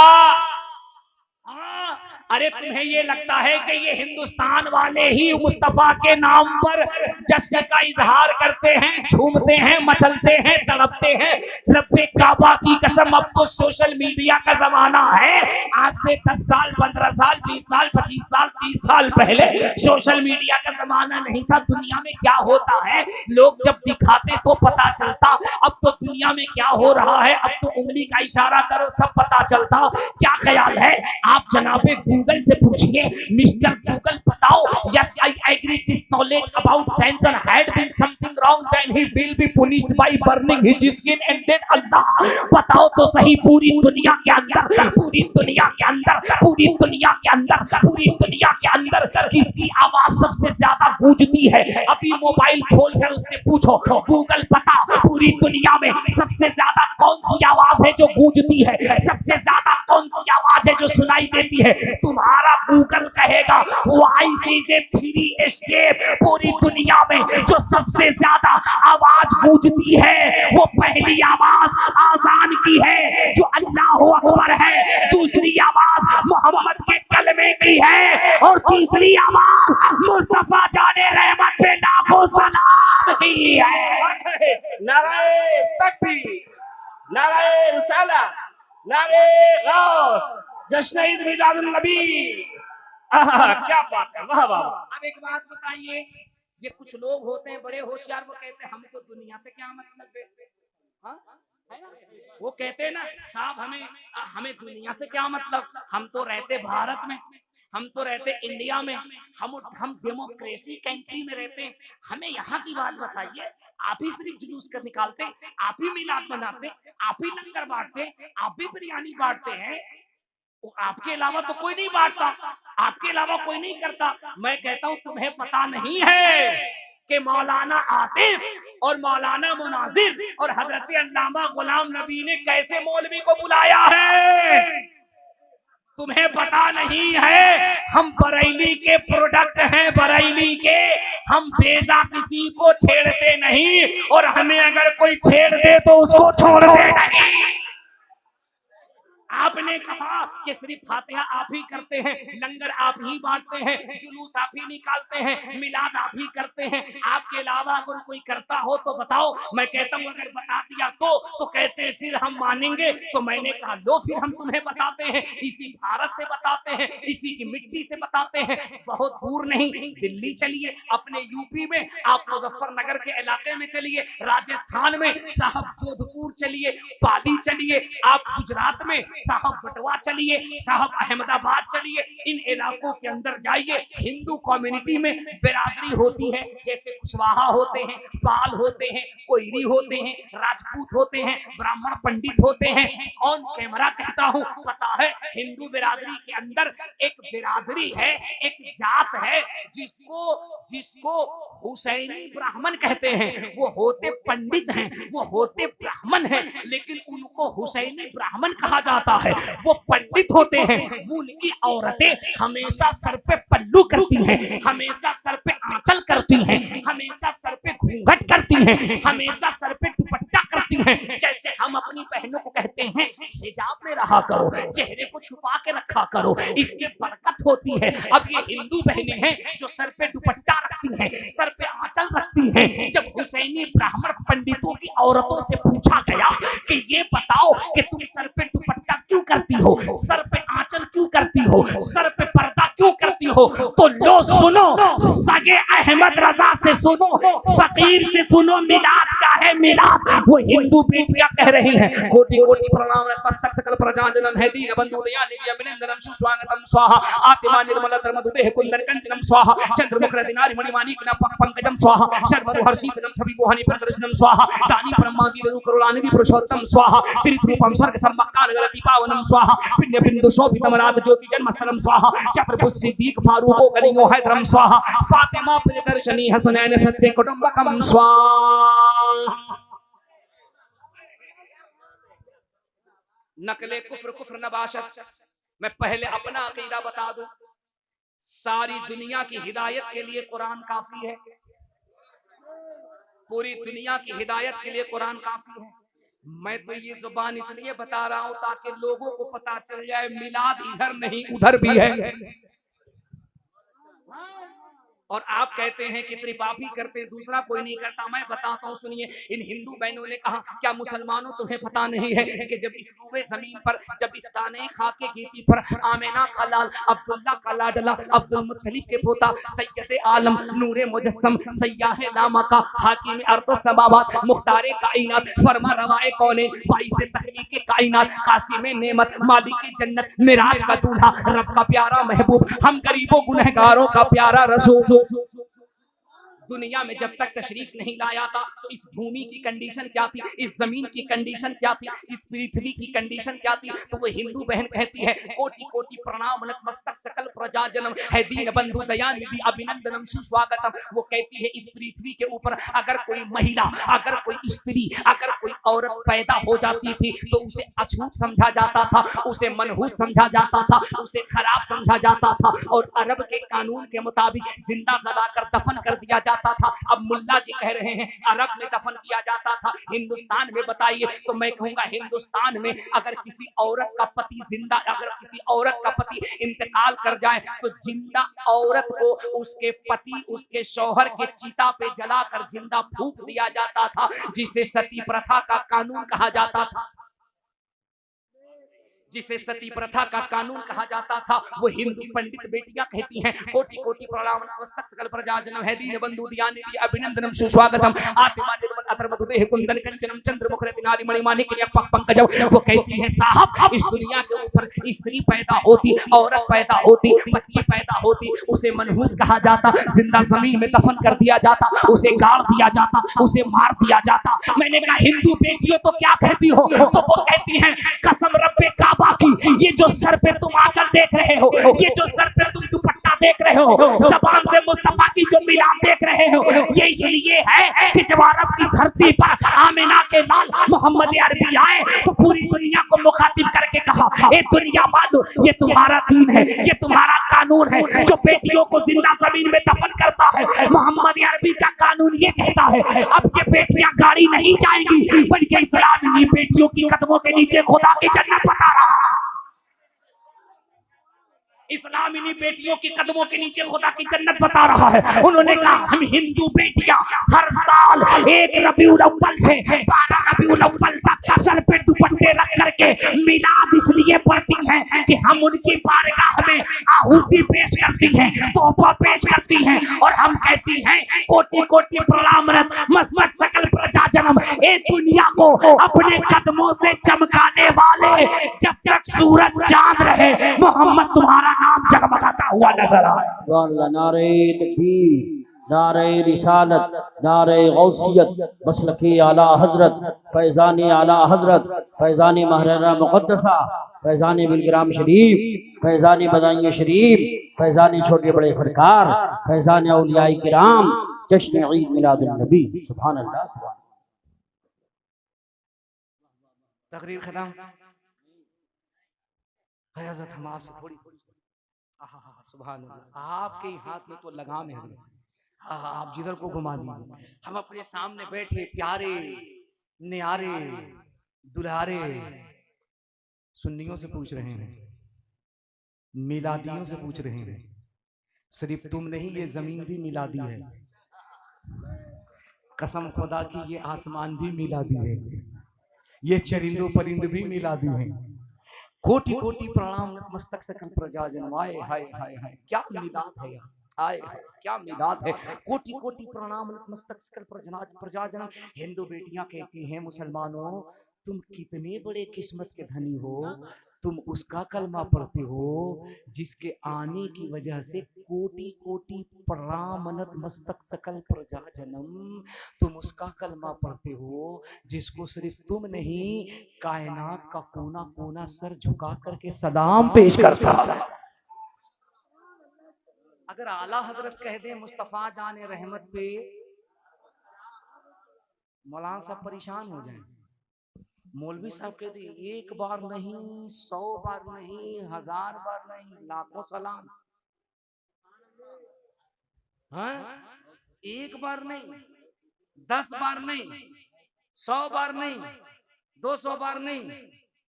हाँ, अरे तुम्हें ये लगता है कि ये हिंदुस्तान वाले ही मुस्तफा के नाम पर जश्न का इजहार करते हैं, झूमते हैं, मचलते हैं, तड़पते हैं? रब्बे काबा की कसम, अब तो सोशल मीडिया का जमाना है। आज से 10 साल, 15 साल, 20 साल, 25 साल, 30 साल पहले सोशल मीडिया का जमाना नहीं था। दुनिया में क्या होता है लोग जब दिखाते तो पता चलता। अब तो दुनिया में क्या हो रहा है, अब तो उंगली का इशारा करो सब पता चलता। क्या ख्याल है आप जनाबे गूगल से पूछिए, मिस्टर गूगल बताओ, yes I agree this knowledge about sensor had been something wrong then he will be punished by burning his skin and then Allah. बताओ तो सही, पूरी दुनिया के अंदर, पूरी दुनिया के अंदर, पूरी दुनिया के अंदर, पूरी दुनिया के अंदर किसकी आवाज सबसे ज्यादा गूंजती है? अभी मोबाइल खोलकर उससे पूछो, गूगल बता पूरी दुनिया में सबसे ज्यादा कौन सी आवाज है जो गूंजती है, सबसे ज्यादा कौन सी आवाज है जो सुनाई देती है? तुम्हारा गूगल कहेगा वॉइस इज ए 3 स्टेप। पूरी दुनिया में जो सबसे ज्यादा आवाज गूंजती है वो पहली आवाज आजान की है जो अल्लाह अकबर है, दूसरी आवाज मोहम्मद के कलमे की है, और तीसरी आवाज मुस्तफा जाने रहमत पे लाखों सलाम की है। नारे तकबीर, नारे रिसालत, नारे गौस, जश्न ईद मिलादुन नबी। क्या बात है, वाह वाह। अब एक बात बताइए, ये कुछ लोग होते हैं बड़े होशियार, वो कहते हैं हमको दुनिया से क्या मतलब है? हाँ? है ना? वो कहते हैं ना साहब हमें दुनिया से क्या मतलब, हम तो रहते भारत में, हम तो रहते इंडिया में, हम डेमोक्रेसी कंट्री में रहते हैं, हमें यहाँ की बात बताइए। आप ही सिर्फ जुलूस कर निकालते, आप ही मिलाद मनाते, आप ही लंगर बांटते, आप भी बिरयानी बांटते हैं, आपके अलावा तो कोई नहीं बांटता, आपके अलावा कोई नहीं करता। मैं कहता हूं तुम्हें पता नहीं है कि मौलाना आतिफ और मौलाना मुनाजिर और हजरत अल्लामा गुलाम नबी ने कैसे मौलवी को बुलाया है? तुम्हें पता नहीं है? हम बरेली के प्रोडक्ट हैं, बरेली के। हम बेजा किसी को छेड़ते नहीं, और हमें अगर कोई छेड़ दे तो उसको छोड़ते नहीं। आपने कहा कि सिर्फ फातिहा आप ही करते हैं, लंगर आप ही बांटते हैं, जुलूस आप ही निकालते हैं, मिलाद आप ही करते हैं, आपके अलावा अगर कोई करता हो तो बताओ। मैं कहता हूं अगर बता दिया तो कहते हैं फिर हम मानेंगे। तो मैंने कहा लो फिर हम तुम्हें बताते हैं, इसी भारत से बताते हैं, इसी की मिट्टी से बताते हैं। बहुत दूर नहीं, दिल्ली चलिए, अपने यूपी में आप मुजफ्फरनगर के इलाके में चलिए, राजस्थान में साहब जोधपुर चलिए, पाली चलिए, आप गुजरात में साहब बटवा चलिए, साहब अहमदाबाद चलिए, इन इलाकों के अंदर जाइए, हिंदू कम्युनिटी में बिरादरी होती है, जैसे कुशवाहा होते हैं, पाल होते हैं, कोयरी होते हैं, राजपूत होते हैं, ब्राह्मण पंडित होते हैं। ऑन कैमरा कहता हूं, पता है हिंदू बिरादरी के अंदर एक बिरादरी है, एक जात है जिसको हुसैनी ब्राह्मण कहते हैं। वो होते पंडित हैं, वो होते ब्राह्मण हैं, लेकिन उनको हुसैनी ब्राह्मण कहा जाता है। वो पंडित होते हैं, वो उनकी औरतें हमेशा सर पे पल्लू करती हैं, हमेशा सर पे आंचल करती हैं, हमेशा सर पे घूंघट करती हैं, हमेशा सर पे दुपट्टा करती हैं। जैसे हम अपनी बहनों को कहते हैं हिजाब में रहा करो, चेहरे को छुपा के रखा करो, इसके बरकत होती है। अब ये हिंदू बहनें हैं जो सर पे दुपट्टा रखती हैं, सर पे आंचल रखती हैं। जब हुसैनी ब्राह्मण पंडितों की औरतों से पूछा गया कि ये बताओ कि तुम सर पे दुपट्टा क्यों करती हो, सर पे आंचल क्यों करती हो, सर पे पर्दा क्यों करती हो, तो लो सुनो, सगे अहमद रजा से सुनो, फकीर से सुनो, मिलाद क्या है मिलाद। वो हिंदू बेटियां कह रही हैं कोटि कोटि प्रणाम मस्तक सकल प्रजाजनम है दीन बंधु दया निधि अभिनंदनम सुस्वागतम स्वाहा आत्मा निर्मल धर्म दुदेह कुंदन कंचनम स्वाहा चंद्रमुख दिनारि मणिमाणिक न पंकजम स्वाहा शर्वरु हर्षितनम छवि मोहनी प्रदर्शनम स्वाहा दानी ब्रह्मा वीरु करुणानिधि पुरुषोत्तम स्वाहा तीर्थरूपम स्वर्ग सम्मक्कान गलति पावनम स्वाहा पिण्य बिंदु शोभितम रात ज्योति जन्मस्थलम स्वाहा चतुर्भुज सिद्दीक फारूको कलिंगो हैदरम स्वाहा फातिमा प्रियदर्शनी हसनैन सत्य कुटुंबकम स्वाहा। नकले कुफ्र नबाशत। मैं पहले अपना अकीदा बता दूं, सारी दुनिया की हिदायत के लिए कुरान काफी है, पूरी दुनिया की हिदायत के लिए कुरान काफी है। मैं तो ये जुबान इसलिए बता रहा हूं ताकि लोगों को पता चल जाए मिलाद इधर नहीं उधर भी है। और आप कहते हैं कि त्रिपाठी करते हैं, दूसरा कोई नहीं करता। मैं बताता हूं, सुनिए। इन हिंदू बहनों ने कहा, क्या मुसलमानों तुम्हें पता नहीं है कि जब इस रूबे जमीन पर, जब इस ताने खाके गीती पर आमिना का लाल, अब्दुल्ला का लाडला, अब्दुल मुत्तलिब के पोता, सैयद आलम, नूरे मुजस्सम, सयाह लामा का, हाकिम अर्दो समावात, मुख्तारे कायनात, फरमा रवाए कौने, बाइस तखलीक कायनात, कासिम नेमत, मालिक जन्नत, मिराज का दूल्हा, रब का प्यारा महबूब, हम गरीबों गुनहगारों का प्यारा रसूल। दुनिया में जब तक तशरीफ नहीं लाया था तो इस भूमि की कंडीशन क्या थी, इस जमीन की कंडीशन क्या थी, इस पृथ्वी की कंडीशन क्या थी। तो वो हिंदू बहन कहती है, कोटि कोटि प्रणाम नतमस्तक सकल प्रजा जन्म है दीन बंधु दयानिधि अभिनंदनम सुस्वागतम। वो कहती है इस पृथ्वी के ऊपर अगर कोई महिला, अगर कोई स्त्री, अगर कोई औरत पैदा हो जाती थी तो उसे अछूत समझा जाता था, उसे मनहूस समझा जाता था, उसे खराब समझा जाता था। और अरब के कानून के मुताबिक जिंदा जलाकर दफन कर दिया जाता था। अब मुल्ला जी कह रहे हैं अरब में दफन किया जाता था, हिंदुस्तान में बताइए। तो मैं कहूंगा हिंदुस्तान में अगर किसी औरत का पति जिंदा, अगर किसी औरत का पति इंतकाल कर जाए तो जिंदा औरत को उसके पति, उसके शौहर के चिता पे जलाकर जिंदा फूंक दिया जाता था, जिसे सती प्रथा का कानून कहा जाता था, जिसे सती प्रथा का कानून कहा जाता था। वो हिंदू पंडित बेटियां कहती हैं, कोटि कोटि प्रणाम नमस्तक सकल प्रजा जन्म है दीन बंधु दयानिधि अभिनंदनम सुस्वागतम आत्मा निर्मल अधर्म दुदेह कुंदन कंचनम चंद्रमुख रत्नारि मणिमाणिक पंकजम। वो कहती है साहब, इस दुनिया के ऊपर स्त्री पैदा होती, औरत पैदा होती, बच्ची पैदा होती, उसे मनहूस कहा जाता, जिंदा जमीन में दफन कर दिया जाता, उसे गाड़ दिया जाता, उसे मार दिया जाता। मैंने कहा हिंदू बेटियों तो क्या कहती हो? तो वो कहती हैं कसम रब्बे काबा की, ये जो सर पे तुम आंचल देख रहे हो, ये जो सर पे तुम दुपट्टा देख रहे हो, ज़बान से मुस्तफा की जो मिलाप देख रहे हो, ये इसलिए है कि जब अरब की धरती पर आमिना के लाल मोहम्मद अरबी आए तो पूरी दुनिया को मुखातिब करके कहा, ए दुनिया मानो ये तुम्हारा दीन है, ये तुम्हारा कानून है जो बेटियों को जिंदा जमीन में दफन करता है। मोहम्मद अरबी का कानून ये कहता है अब ये बेटियां गाड़ी नहीं जाएंगी, बल्कि इस्लाम इन्हीं बेटियों की कदमों के नीचे खुदा की जन्नत बता रहा है। इस्लाम इन्हीं बेटियों की कदमों के नीचे खुदा की जन्नत बता रहा है। उन्होंने कहा हम हिंदू बेटियां हर साल 1 रबीउल अव्वल से 12 रबीउल अव्वल तक सर पे दुपट्टे रख करके मिलाद इसलिए पढ़ती हैं कि हम उनकी बारगाह में आहुति पेश करती हैं, तोहफा पेश करती हैं, और हम कहती हैं कोटि कोटि प्रणाम मस्त सकल प्रजा जन्म, ए दुनिया को अपने कदमों से चमकाने वाले, जब तक सूरज चांद रहे मोहम्मद तुम्हारा नाम जगमगाता हुआ नजर आए। नारे तकबीर, नारे रिसालत, नारे गौसियत, मसलके आला हजरत, फैजानी आला हजरत, फैजानी महररा मुक़द्दसा, फैजानी बिलग्राम शरीफ, फैजानी बदाइए शरीफ, फैजानी छोटे बड़े सरकार, फैजानी औलियाए किराम, जश्न ईद मिलादुन नबी। सुभान अल्लाह, सुभान। तकरीर खत्म। हजरत हम आपसे थोड़ी सुभान अल्लाह, आपके हाथ में तो लगाम है हजरत, आप जिधर को घुमा दीजिए। हम अपने सामने बैठे प्यारे न्यारे दुल्हारे सुन्नियों से पूछ रहे हैं, मिलादियों से पूछ रहे हैं, सिर्फ तुम नहीं ये जमीन भी मिलादी है, कसम खुदा की ये आसमान भी मिलादी है, ये चरिंदों परिंद भी मिलादी है। कोटि कोटि प्रणाम नतमस्तक सकल प्रजा जन्म। आए हाय हाय हाय, क्या मिलाद है यार, आए क्या मिलाद है। कोटि कोटि प्रणाम नतमस्तक सकल प्रजा जन्म। हिंदू बेटियां कहती हैं मुसलमानों तुम कितने बड़े किस्मत के धनी हो, तुम उसका कलमा पढ़ते हो जिसके आने की वजह से कोटि कोटि प्रणाम नतमस्तक सकल प्रजा जन्म। तुम उसका कलमा पढ़ते हो जिसको सिर्फ तुम नहीं कायनात का कोना कोना सर झुका करके सलाम पेश करता। अगर आला हजरत कह दे मुस्तफा जाने रहमत पे, मौलाना साहब परेशान हो जाएं। मौलवी साहब कहते एक बार नहीं, 100 बार नहीं, 1000 बार नहीं, लाखों सलाम। हाँ? एक बार नहीं, 10 बार नहीं, 100 बार नहीं, 200 बार नहीं,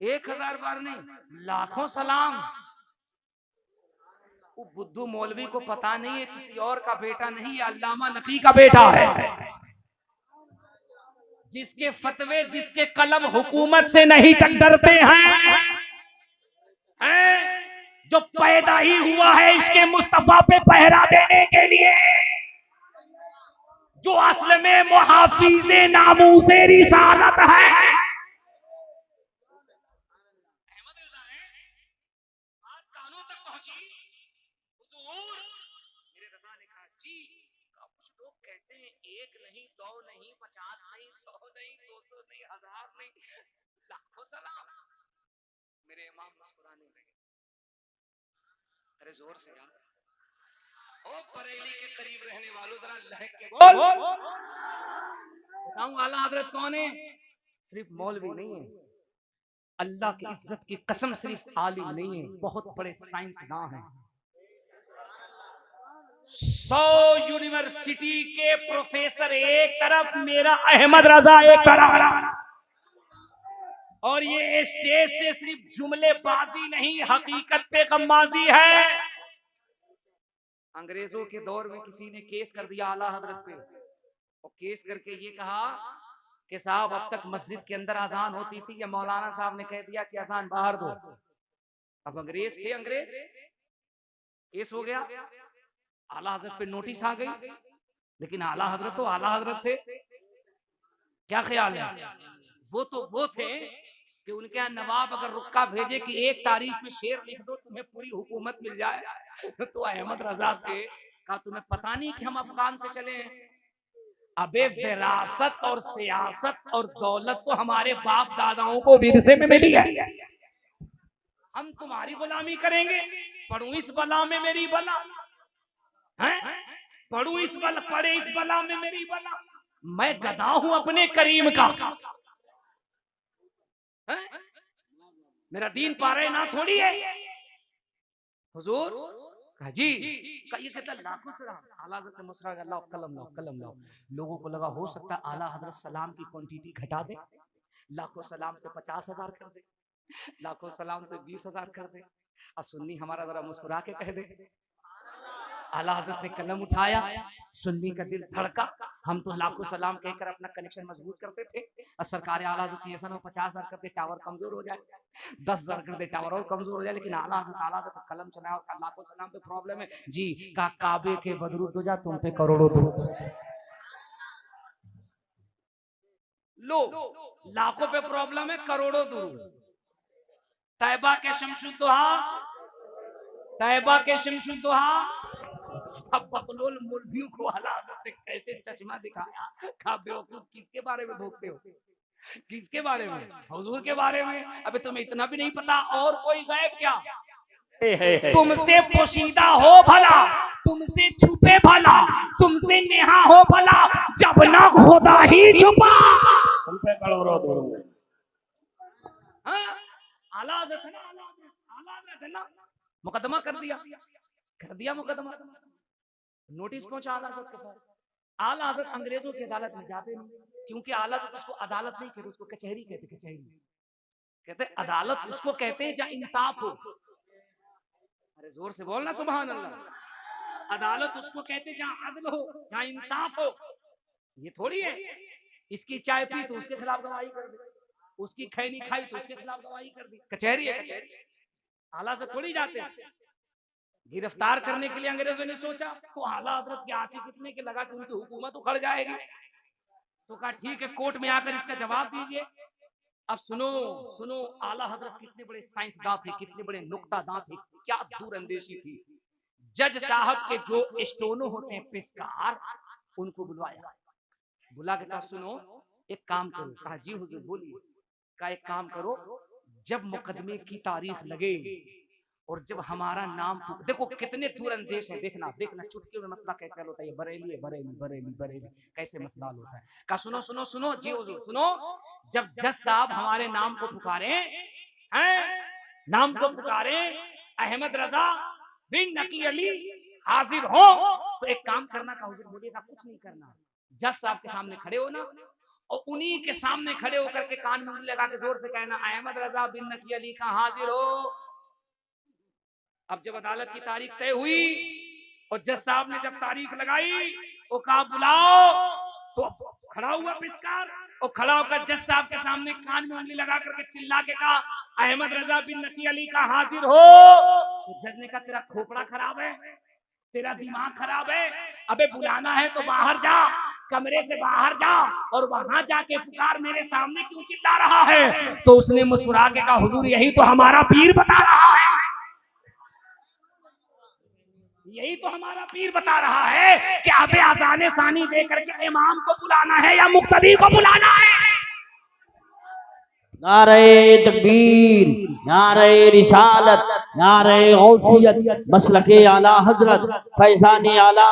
1000 बार नहीं, लाखों सलाम। वो बुद्धू मौलवी को पता नहीं है किसी और का बेटा नहीं, है अल्लामा नकी का बेटा है, जिसके फतवे, जिसके कलम हुकूमत से नहीं टक्करते हैं, जो पैदा ही हुआ है इसके मुस्तफा पे पहरा देने के लिए, जो असल में मुहाफिज़े नामूसे रिसालत है। कानों तक पहुंची हुजूर, मेरे रज़ा ने कहा जी, कुछ लोग कहते हैं 1 नहीं, 2 नहीं, 50 नहीं, 100 नहीं, 200 नहीं, 1000 नहीं, लाखों सलाम। मेरे इमाम मुस्कुराने लगे, अरे जोर से यार, ओ बरेली के करीब रहने वालों जरा लहक के बोल। बताऊं आला हजरत कौन है? सिर्फ मौलवी नहीं है, अल्लाह की इज्जत की कसम सिर्फ आलिम नहीं है, बहुत बड़े साइंसदान हैं। 100 यूनिवर्सिटी के प्रोफेसर एक तरफ, मेरा अहमद रजा एक तरफ, और ये स्टेज से सिर्फ जुमलेबाजी नहीं, हकीकत पे गम्माजी है। अंग्रेजों के दौर में किसी ने केस कर दिया आला हजरत पे, और केस करके ये कहा कि साहब अब तक मस्जिद के अंदर अजान होती थी, या मौलाना साहब ने कह दिया कि अजान बाहर दो। अब अंग्रेज थे, अंग्रेज, केस हो गया, आला हजरत पे नोटिस आ गई, लेकिन आला हजरत तो आला हजरत थे। क्या ख्याल है? वो तो वो थे कि उनके यहाँ नवाब अगर रुक्का भेजे कि 1 तारीख में शेर लिख दो तुम्हें पूरी हुकूमत मिल जाए, तो अहमद रजा थे, कहा तुम्हें पता नहीं कि हम अफगान से चले हैं? अबे विरासत और सियासत और दौलत तो हमारे बाप दादाओं को विरसे में मिली है, हम तुम्हारी गुलामी करेंगे? पढ़ू इस बला में मेरी बला है, पढ़ू इस बला, पढ़े इस बला में मेरी बला। मैं गधा हूं अपने करीम का, मेरा दीन पारे ना थोड़ी है। हुजूर कहा जी, ये कहता लाखों सलाम। आला हज़रत मुस्कुरा के लाओ कलम लाओ, कलम लाओ। लोगों को लगा हो सकता है आला हज़रत सलाम की क्वांटिटी घटा दे, लाखों सलाम से 50,000 कर दे, लाखों सलाम से 20,000 कर दे। और सुन्नी हमारा जरा मुस्कुरा के कह दे। आला हज़रत ने कलम उठाया, सुन्नी का दिल धड़का। हम तो लाखों सलाम कहकर अपना कनेक्शन मजबूत करते थे, और सरकार आला हज़रत ने ऐसा ना 50,000 कर दे टावर कमजोर हो जाए, 10,000 कर दे टावर और कमजोर हो जाए। लेकिन आला हज़रत कलम चलाया और लाखों सलाम पे प्रॉब्लम है जी, का काबे के बदरू तो जा तुम पे करोड़ों दो। लो, लाखों पे प्रॉब्लम है, करोड़ों दूर। तैबा के शमशुद्दोहा, तैबा के शमशुद्दोहा। अब बकलोल मुल्भियों को आला हज़रत ने कैसे चश्मा दिखाया, कहा बेवकूफ किसके बारे में भोगते हो, किसके बारे में? हुजूर के बारे में। अबे तुम्हें इतना भी नहीं पता और कोई गैब क्या? तुमसे पोशीदा हो भला, तुमसे छुपे भला, तुमसे नेहा हो भला, जब ना खुदा ही छुपा तुम पे करोड़ों दूर। आला हज़रत है ना, आला हज़रत है ना, मुकदमा कर दिया मुकदमा, नोटिस पहुंचा आला हज़रत के पास। आला हज़रत अंग्रेजों की अदालत में जाते नहीं, क्योंकि आला हज़रत उसको अदालत नहीं कहते, उसको कचहरी कहते। कचहरी कहते अदालत उसको कहते हैं जहाँ इंसाफ हो। अरे जोर से बोलना सुभान अल्लाह। अदालत उसको कहते हैं जहाँ अदल हो, जहाँ इंसाफ हो। ये थोड़ी है इसकी चाय पी तो उसके खिलाफ गवाही कर दे, उसकी खैनी खाई तो उसके खिलाफ गवाही कर दी। कचहरी है, कचहरी। आला से थोड़ी जाते हैं। गिरफ्तार करने के लिए अंग्रेजों ने सोचा तो आला हज़रत के आशिक इतने के लगा कि उनकी हुकूमत उखड़ जाएगी, तो कहा ठीक है कोर्ट में आकर इसका जवाब दीजिए। अब सुनो सुनो, आला हज़रत कितने बड़े साइंसदान थे, कितने बड़े नुक्तादां थे, क्या दूरअंदेशी थी। जज साहब के जो स्टोनो होते हैं पेशकार, उनको बुलवाया, बुला के कहा सुनो एक काम करो। कहा जी हुजूर बोलिए। कहा एक काम करो, जब मुकदमे की तारीख लगे और जब हमारा नाम, देखो कितने दूरअंदेश है, देखना देखना चुटकी में मसला कैसे हल होता है। बरेली है, बरेली बरेली बरेली कैसे मसला हल होता है। कहा सुनो सुनो सुनो जी हुजूर सुनो, जब जज साहब हमारे नाम को पुकारे हैं, नाम को पुकारे, अहमद रजा बिन नकी अली हाजिर हो, तो एक काम करना। का हुजूर बोलिएगा कुछ नहीं करना, जज साहब के सामने खड़े हो ना और उन्हीं के सामने खड़े होकर के कान में लगा के जोर से कहना, अहमद रजा बिन नकी अली का हाजिर हो। अब जब अदालत की तारीख तय हुई और जज साहब ने जब तारीख लगाई, वो कहा बुलाओ, तो खड़ा हुआ पेशकार और खड़ा होकर जज साहब के सामने कान में उंगली लगा करके चिल्ला के कहा, अहमद रजा बिन नकी अली का हाजिर हो। तो जज ने कहा, तेरा खोपड़ा खराब है, तेरा दिमाग खराब है, अबे बुलाना है तो बाहर जा, कमरे से बाहर जा और वहां जाके पुकार, मेरे सामने क्यों चिल्ला रहा है। तो उसने मुस्कुरा के कहा, हुजूर यही तो हमारा पीर बता रहा है, यही तो हमारा पीर बता रहा है कि अबे अज़ान सानी दे करके इमाम को बुलाना है या मुक्तदी को बुलाना है। नारे तकबीर, नारे रिसालत, नारे गौसियत, मसलके आला हजरत, फैज़ान आला